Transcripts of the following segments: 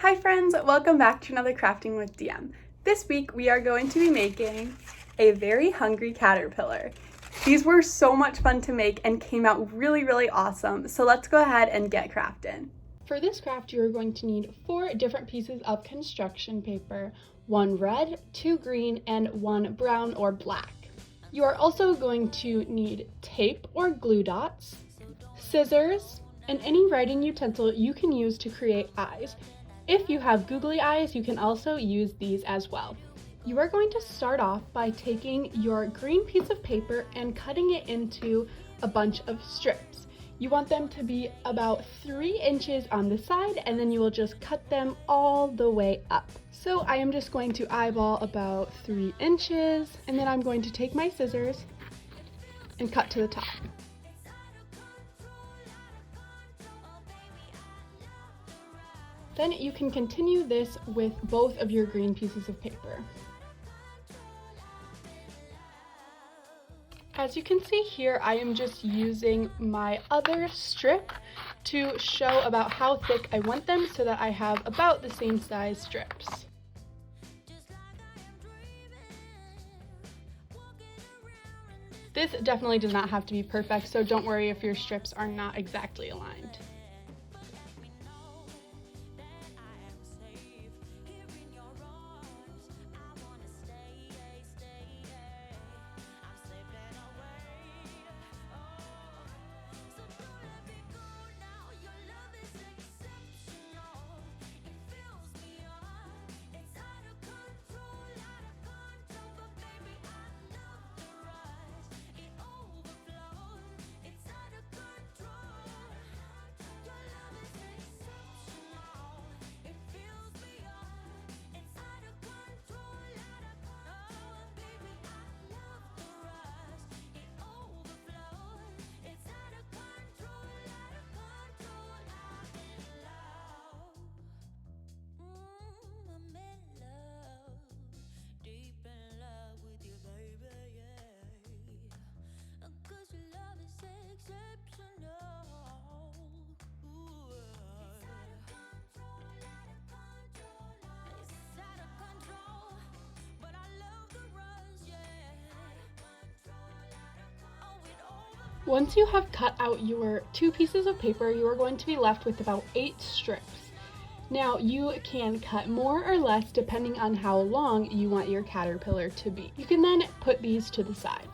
Hi friends, welcome back to another Crafting with DM. This week we are going to be making a very hungry caterpillar. These were so much fun to make and came out really awesome, so let's go ahead and get crafting. For this craft, you are going to need 4 different pieces of construction paper, 1 red, 2 green, and 1 brown or black. You are also going to need tape or glue dots, scissors, and any writing utensil you can use to create eyes. If you have googly eyes, you can also use these as well. You are going to start off by taking your green piece of paper and cutting it into a bunch of strips. You want them to be about 3 inches on the side, and then you will just cut them all the way up. So I am just going to eyeball about 3 inches, and then I'm going to take my scissors and cut to the top. Then you can continue this with both of your green pieces of paper. As you can see here, I am just using my other strip to show about how thick I want them so that I have about the same size strips. This definitely does not have to be perfect, so don't worry if your strips are not exactly aligned. Once you have cut out your 2 pieces of paper, you are going to be left with about 8 strips. Now you can cut more or less depending on how long you want your caterpillar to be. You can then put these to the side.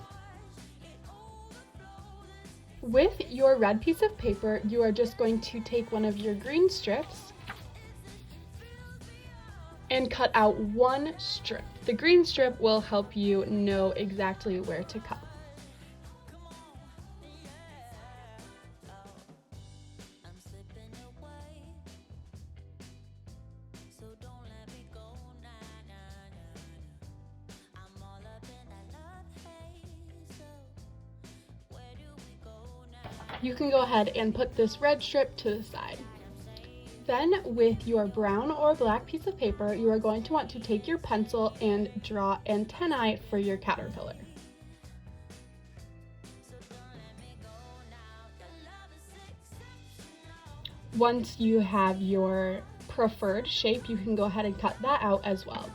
With your red piece of paper, you are just going to take one of your green strips and cut out 1 strip. The green strip will help you know exactly where to cut. You can go ahead and put this red strip to the side. Then with your brown or black piece of paper, you are going to want to take your pencil and draw antennae for your caterpillar. Once you have your preferred shape, you can go ahead and cut that out as well.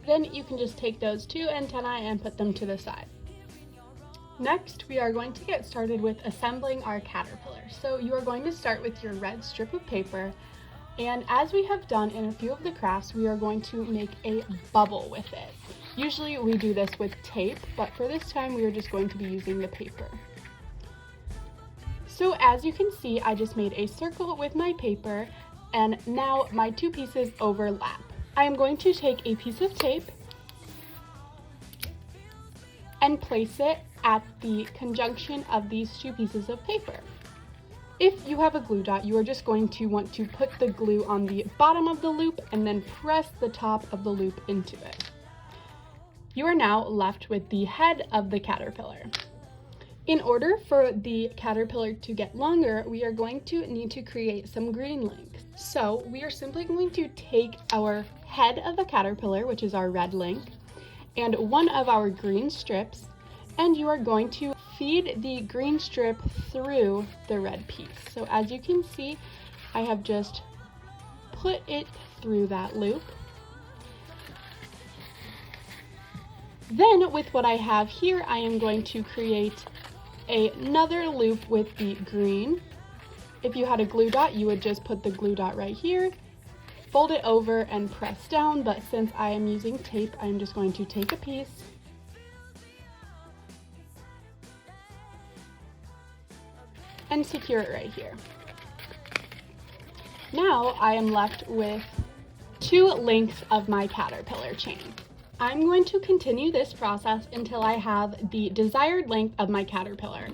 Then you can just take those 2 antennae and put them to the side. Next, we are going to get started with assembling our caterpillar. So you are going to start with your red strip of paper, and as we have done in a few of the crafts, we are going to make a bubble with it. Usually we do this with tape, but for this time we are just going to be using the paper. So as you can see, I just made a circle with my paper, and now my 2 pieces overlap. I am going to take a piece of tape and place it at the conjunction of these 2 pieces of paper. If you have a glue dot, you are just going to want to put the glue on the bottom of the loop and then press the top of the loop into it. You are now left with the head of the caterpillar. In order for the caterpillar to get longer, we are going to need to create some green links. So we are simply going to take our head of the caterpillar, which is our red link, and one of our green strips, and you are going to feed the green strip through the red piece. So as you can see, I have just put it through that loop. Then with what I have here, I am going to create another loop with the green. If you had a glue dot, you would just put the glue dot right here, fold it over and press down, but since I am using tape, I'm just going to take a piece and secure it right here. Now I am left with 2 links of my caterpillar chain. I'm going to continue this process until I have the desired length of my caterpillar.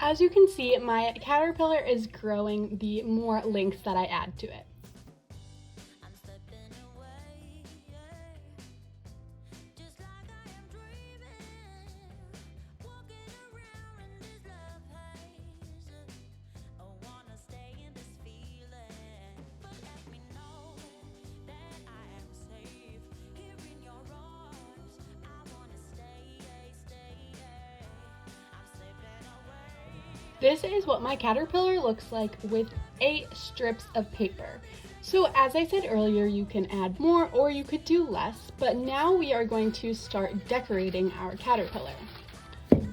As you can see, my caterpillar is growing the more links that I add to it. This is what my caterpillar looks like with 8 strips of paper. So as I said earlier, you can add more or you could do less, but now we are going to start decorating our caterpillar.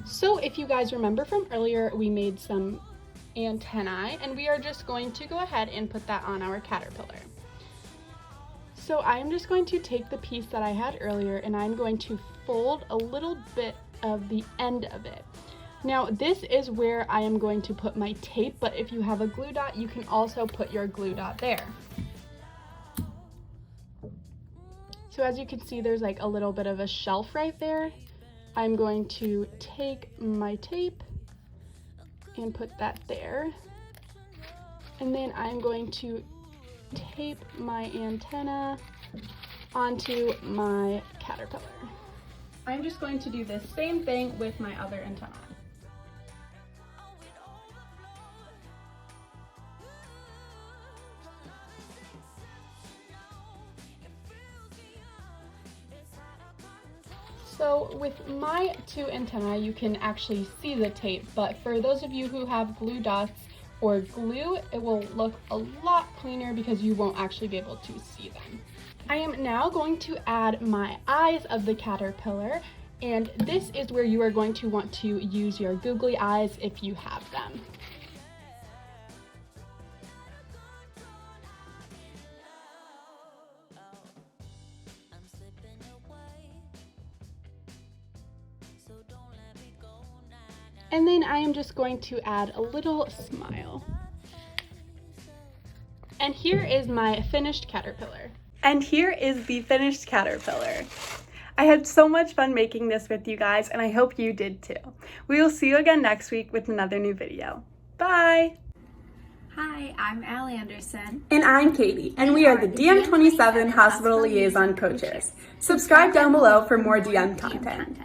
So if you guys remember from earlier, we made some antennae and we are just going to go ahead and put that on our caterpillar. So I'm just going to take the piece that I had earlier and I'm going to fold a little bit of the end of it. Now this is where I am going to put my tape, but if you have a glue dot, you can also put your glue dot there. So as you can see, there's like a little bit of a shelf right there. I'm going to take my tape and put that there. And then I'm going to tape my antenna onto my caterpillar. I'm just going to do the same thing with my other antenna. So with my 2 antennae, you can actually see the tape, but for those of you who have glue dots or glue, it will look a lot cleaner because you won't actually be able to see them. I am now going to add my eyes of the caterpillar, and this is where you are going to want to use your googly eyes if you have them. And then I am just going to add a little smile. And here is my finished caterpillar. And here is the finished caterpillar. I had so much fun making this with you guys, and I hope you did too. We will see you again next week with another new video. Bye! Hi, I'm Allie Anderson. And I'm Katie, and we are the DM27 Hospital Liaison Co-Chairs. Subscribe down below for more DM content.